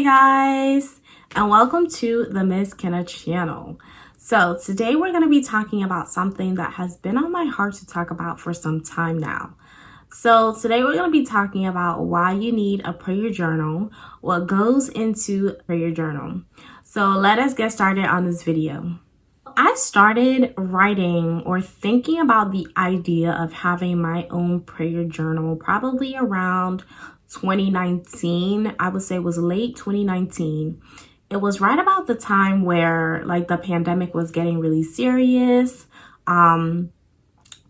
guys, and welcome to the Miss Kenna channel. So today we're going to be talking about something that has been on my heart to talk about for some time now. So today we're going to be talking about why you need a prayer journal, what goes into a prayer journal. So let us get started on this video. I started writing or thinking about the idea of having my own prayer journal probably around 2019. I would say it was late 2019. It was right about the time where like the pandemic was getting really serious.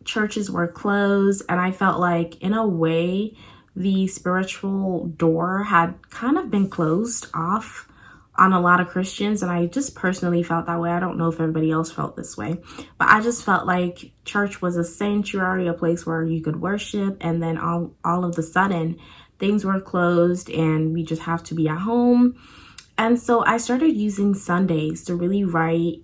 Churches were closed, and I felt like in a way the spiritual door had kind of been closed off on a lot of Christians, and I just personally felt that way. I don't know if everybody else felt this way, but I just felt like church was a sanctuary, a place where you could worship, and then all of the sudden things were closed and we just have to be at home. And so I started using Sundays to really write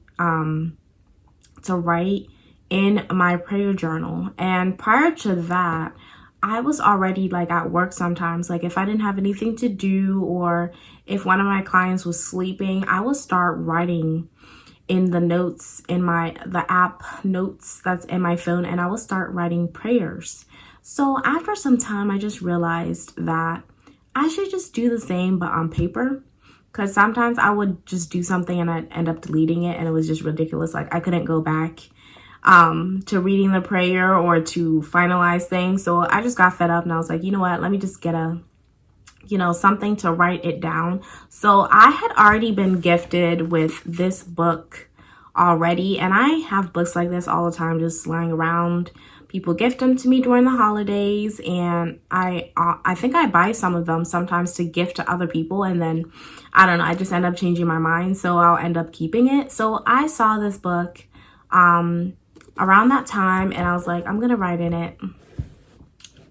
in my prayer journal. And prior to that, I was already like at work sometimes. Like if I didn't have anything to do, or if one of my clients was sleeping, I would start writing in the notes in the app notes that's in my phone, and I would start writing prayers. So after some time, I just realized that I should just do the same but on paper. Because sometimes I would just do something and I'd end up deleting it, and it was just ridiculous. Like I couldn't go back to reading the prayer or to finalize things. So I just got fed up, and I was like, you know what, let me just get something to write it down. So I had already been gifted with this book already, and I have books like this all the time just lying around. People gift them to me during the holidays, and I think I buy some of them sometimes to gift to other people, and then I don't know, I just end up changing my mind, so I'll end up keeping it. So I saw this book around that time, and I was like, I'm gonna write in it.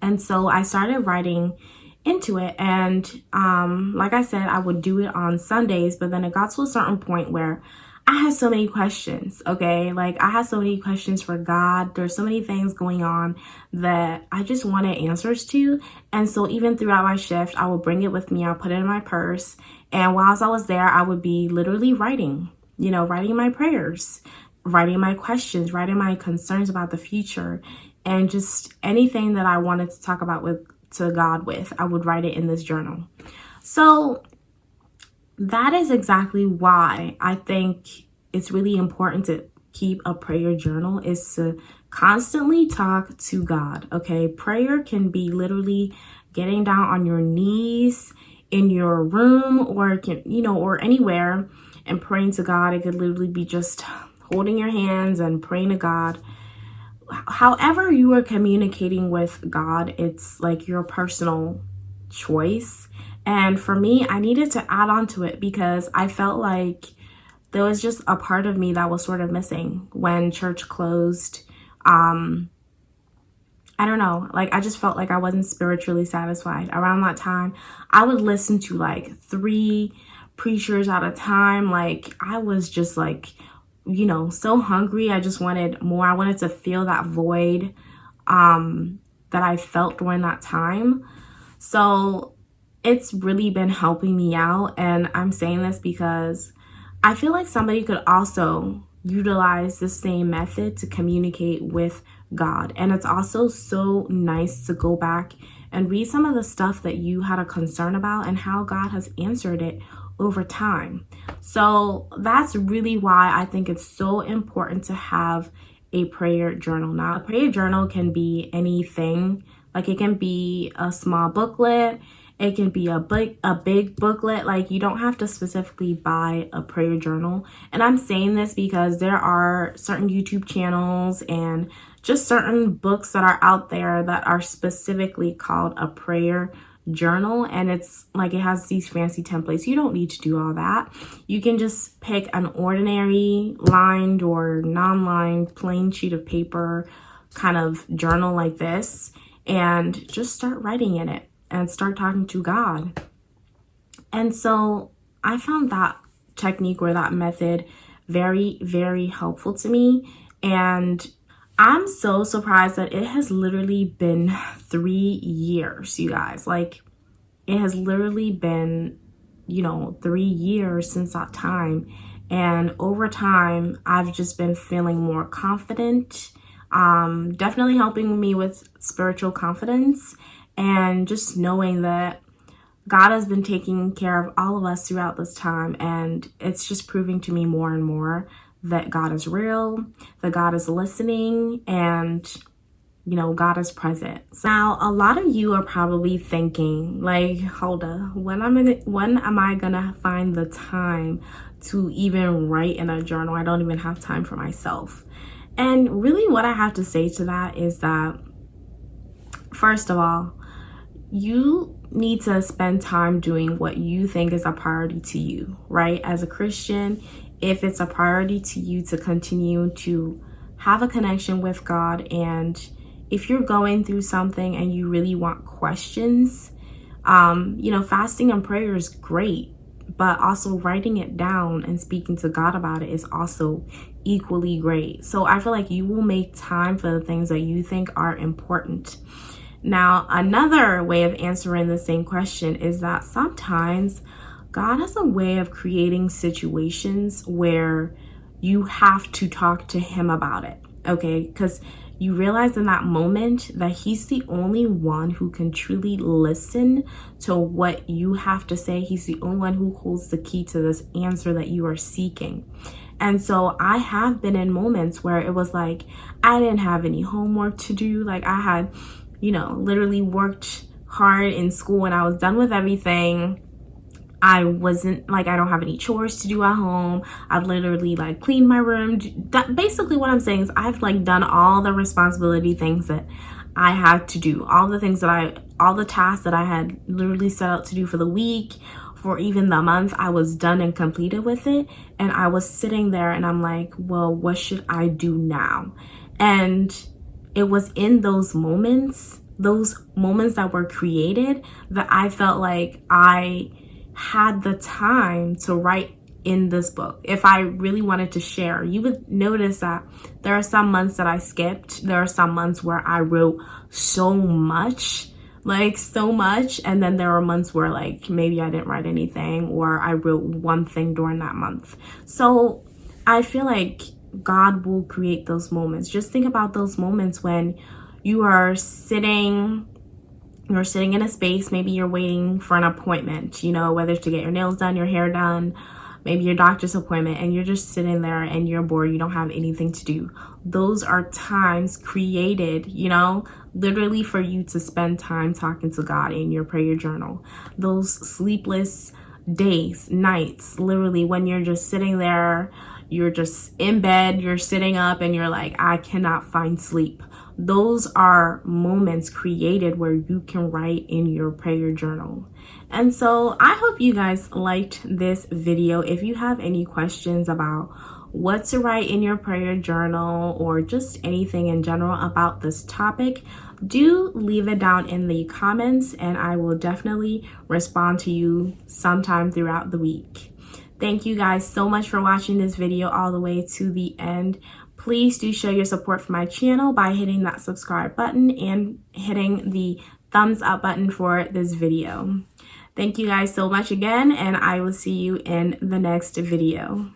And so I started writing into it, and like I said, I would do it on Sundays, but then it got to a certain point where I had so many questions, okay? Like I had so many questions for God. There's so many things going on that I just wanted answers to. And so even throughout my shift, I would bring it with me. I'll put it in my purse. And whilst I was there, I would be literally writing my prayers, writing my questions, writing my concerns about the future, and just anything that I wanted to talk about to God with, I would write it in this journal. So that is exactly why I think it's really important to keep a prayer journal, is to constantly talk to God, okay? Prayer can be literally getting down on your knees in your room, or or anywhere, and praying to God. It could literally be just holding your hands and praying to God. However you are communicating with God, it's like your personal choice. And for me, I needed to add on to it because I felt like there was just a part of me that was sort of missing when church closed. I don't know, like I just felt like I wasn't spiritually satisfied. Around that time, I would listen to like 3 preachers at a time. Like I was just like, so hungry. I just wanted more. I wanted to feel that void that I felt during that time. So it's really been helping me out. And I'm saying this because I feel like somebody could also utilize the same method to communicate with God. And it's also so nice to go back and read some of the stuff that you had a concern about and how God has answered it over time. So that's really why I think it's so important to have a prayer journal. Now, a prayer journal can be anything. Like it can be a small booklet. It can be a big booklet. Like you don't have to specifically buy a prayer journal. And I'm saying this because there are certain YouTube channels and just certain books that are out there that are specifically called a prayer journal, and it's like it has these fancy templates. You don't need to do all that. You can just pick an ordinary lined or non-lined plain sheet of paper kind of journal like this, and just start writing in it and start talking to God. And so I found that technique or that method very, very helpful to me. And I'm so surprised that it has literally been 3 years, you guys. Like, it has literally been 3 years since that time. And over time, I've just been feeling more confident, definitely helping me with spiritual confidence, and just knowing that God has been taking care of all of us throughout this time. And it's just proving to me more and more that God is real, that God is listening, and God is present. Now, a lot of you are probably thinking, like, hold up, when am I gonna find the time to even write in a journal? I don't even have time for myself. And really what I have to say to that is that, first of all, you need to spend time doing what you think is a priority to you, right? As a Christian, if it's a priority to you to continue to have a connection with God, and if you're going through something and you really want questions, fasting and prayer is great, but also writing it down and speaking to God about it is also equally great. So I feel like you will make time for the things that you think are important. Now, another way of answering the same question is that sometimes God has a way of creating situations where you have to talk to Him about it, okay? Because you realize in that moment that He's the only one who can truly listen to what you have to say. He's the only one who holds the key to this answer that you are seeking. And so I have been in moments where it was like I didn't have any homework to do. Like I had literally worked hard in school and I was done with everything. I wasn't like, I don't have any chores to do at home. I've literally like cleaned my room. Basically what I'm saying is I've like done all the responsibility things that I had to do, all the tasks that I had literally set out to do for the week, for even the month. I was done and completed with it. And I was sitting there and I'm like, well, what should I do now? And it was in those moments that were created, that I felt like I had the time to write in this book. If I really wanted to share, you would notice that there are some months that I skipped. There are some months where I wrote so much. And then there were months where like maybe I didn't write anything, or I wrote one thing during that month. So I feel like God will create those moments. Just think about those moments when you are sitting in a space. Maybe you're waiting for an appointment, whether it's to get your nails done, your hair done, maybe your doctor's appointment, and you're just sitting there and you're bored. You don't have anything to do. Those are times created, literally for you to spend time talking to God in your prayer journal. Those sleepless days, nights, literally when you're just sitting there, you're just in bed, you're sitting up and you're like, I cannot find sleep. Those are moments created where you can write in your prayer journal. And so I hope you guys liked this video. If you have any questions about what to write in your prayer journal, or just anything in general about this topic, do leave it down in the comments and I will definitely respond to you sometime throughout the week. Thank you guys so much for watching this video all the way to the end. Please do show your support for my channel by hitting that subscribe button and hitting the thumbs up button for this video. Thank you guys so much again, and I will see you in the next video.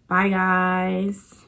Bye guys.